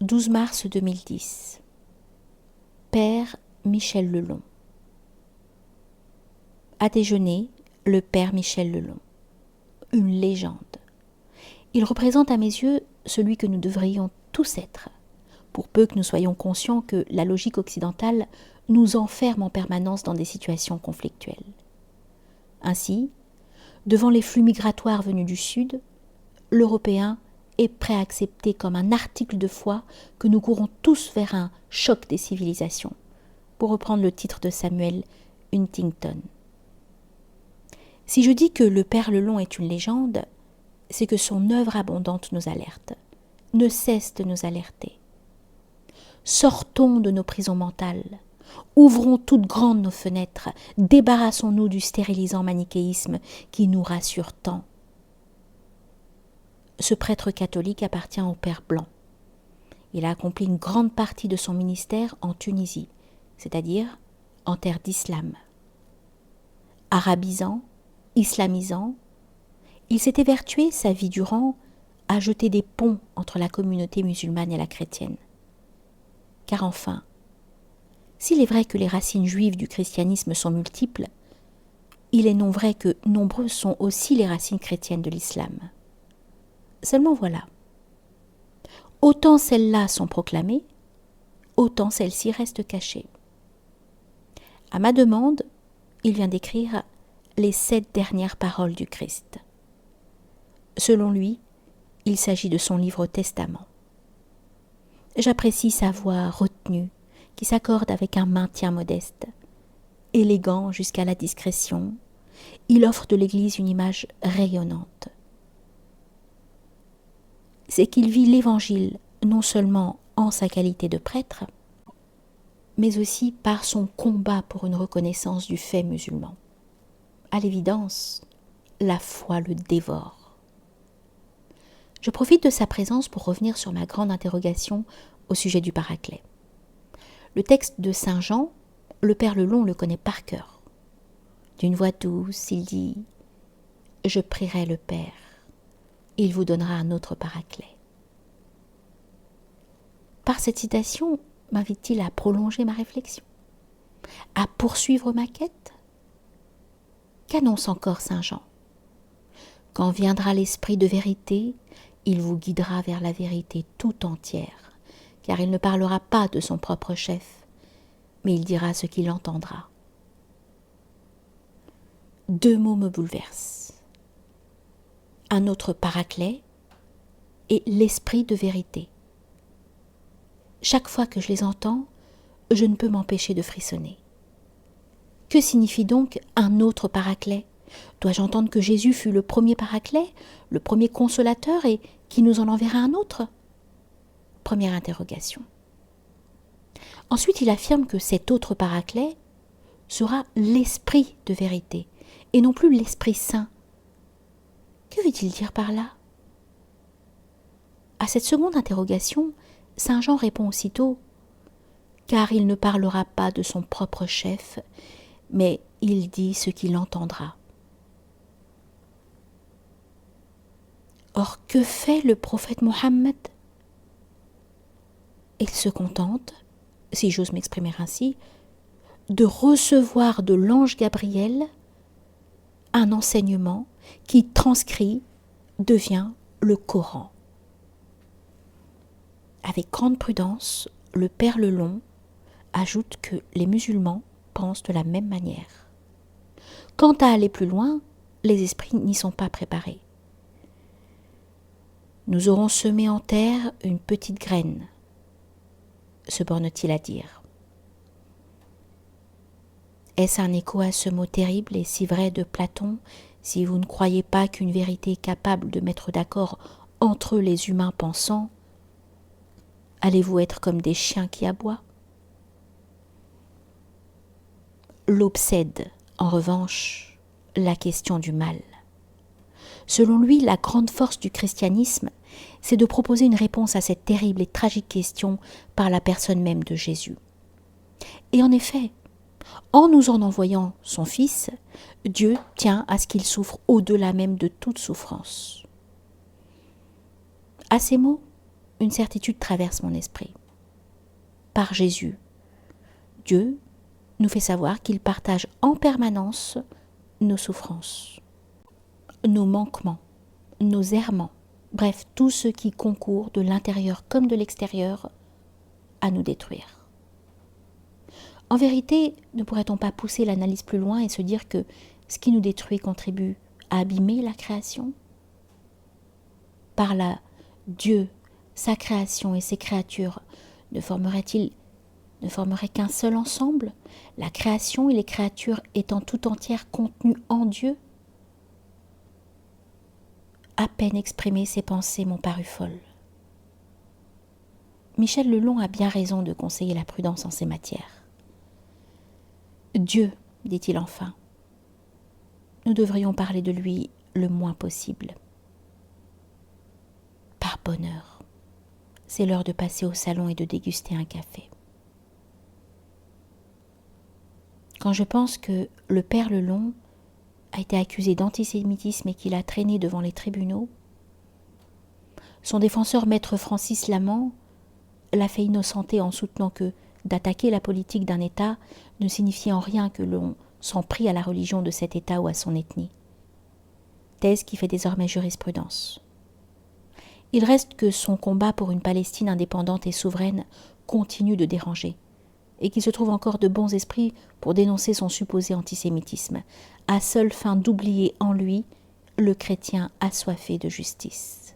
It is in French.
12 mars 2010. Père Michel Lelon. À déjeuner, le père Michel Lelon. Une légende. Il représente à mes yeux celui que nous devrions tous être, pour peu que nous soyons conscients que la logique occidentale nous enferme en permanence dans des situations conflictuelles. Ainsi, devant les flux migratoires venus du Sud, l'Européen est prêt à accepter comme un article de foi que nous courons tous vers un choc des civilisations, pour reprendre le titre de Samuel Huntington. Si je dis que le père Lelon est une légende, c'est que son œuvre abondante nous alerte, ne cesse de nous alerter. Sortons de nos prisons mentales, ouvrons toutes grandes nos fenêtres, débarrassons-nous du stérilisant manichéisme qui nous rassure tant. Ce prêtre catholique appartient au Père Blanc. Il a accompli une grande partie de son ministère en Tunisie, c'est-à-dire en terre d'islam. Arabisant, islamisant, il s'est évertué sa vie durant à jeter des ponts entre la communauté musulmane et la chrétienne. Car enfin, s'il est vrai que les racines juives du christianisme sont multiples, il est non vrai que nombreuses sont aussi les racines chrétiennes de l'islam. Seulement voilà, autant celles-là sont proclamées, autant celles-ci restent cachées. À ma demande, il vient d'écrire les 7 dernières paroles du Christ. Selon lui, il s'agit de son livre Testament. J'apprécie sa voix retenue, qui s'accorde avec un maintien modeste. Élégant jusqu'à la discrétion, il offre de l'Église une image rayonnante. C'est qu'il vit l'Évangile non seulement en sa qualité de prêtre, mais aussi par son combat pour une reconnaissance du fait musulman. À l'évidence, la foi le dévore. Je profite de sa présence pour revenir sur ma grande interrogation au sujet du Paraclet. Le texte de Saint Jean, le père Lelon le connaît par cœur. D'une voix douce, il dit « Je prierai le Père, il vous donnera un autre Paraclet. » Par cette citation, m'invite-t-il à prolonger ma réflexion, à poursuivre ma quête? Qu'annonce encore Saint Jean? Quand viendra l'Esprit de vérité, il vous guidera vers la vérité tout entière, car il ne parlera pas de son propre chef, mais il dira ce qu'il entendra. 2 mots me bouleversent. Un autre Paraclet et l'Esprit de vérité. Chaque fois que je les entends, je ne peux m'empêcher de frissonner. Que signifie donc un autre Paraclet? Dois-je entendre que Jésus fut le premier Paraclet, le premier consolateur et qui nous en enverra un autre? Première interrogation. Ensuite, il affirme que cet autre Paraclet sera l'Esprit de vérité et non plus l'Esprit Saint. Que veut-il dire par là? À cette seconde interrogation, Saint Jean répond aussitôt « Car il ne parlera pas de son propre chef, mais il dit ce qu'il entendra. » Or, que fait le prophète Mohammed? Il se contente, si j'ose m'exprimer ainsi, de recevoir de l'ange Gabriel un enseignement qui, transcrit, devient le Coran. Avec grande prudence, le père Lelon ajoute que les musulmans pensent de la même manière. Quant à aller plus loin, les esprits n'y sont pas préparés. Nous aurons semé en terre une petite graine, se borne-t-il à dire. Est-ce un écho à ce mot terrible et si vrai de Platon, si vous ne croyez pas qu'une vérité est capable de mettre d'accord entre les humains pensants, allez-vous être comme des chiens qui aboient? L'obsède, en revanche, la question du mal. Selon lui, la grande force du christianisme, c'est de proposer une réponse à cette terrible et tragique question par la personne même de Jésus. Et en effet, en nous en envoyant son Fils, Dieu tient à ce qu'il souffre au-delà même de toute souffrance. À ces mots, une certitude traverse mon esprit. Par Jésus, Dieu nous fait savoir qu'il partage en permanence nos souffrances, nos manquements, nos errements, bref, tout ce qui concourt de l'intérieur comme de l'extérieur à nous détruire. En vérité, ne pourrait-on pas pousser l'analyse plus loin et se dire que ce qui nous détruit contribue à abîmer la création ? Par là, Dieu, sa création et ses créatures ne formeraient qu'un seul ensemble, la création et les créatures étant tout entières contenues en Dieu ? À peine exprimer ces pensées m'ont paru folles. Michel Lelong a bien raison de conseiller la prudence en ces matières. Dieu, dit-il enfin, nous devrions parler de lui le moins possible. Par bonheur, c'est l'heure de passer au salon et de déguster un café. Quand je pense que le père Lelong a été accusé d'antisémitisme et qu'il a traîné devant les tribunaux, son défenseur maître Francis Lamand l'a fait innocenter en soutenant que d'attaquer la politique d'un État ne signifiait en rien que l'on s'en prit à la religion de cet État ou à son ethnie. Thèse qui fait désormais jurisprudence. Il reste que son combat pour une Palestine indépendante et souveraine continue de déranger, et qu'il se trouve encore de bons esprits pour dénoncer son supposé antisémitisme, à seule fin d'oublier en lui le chrétien assoiffé de justice.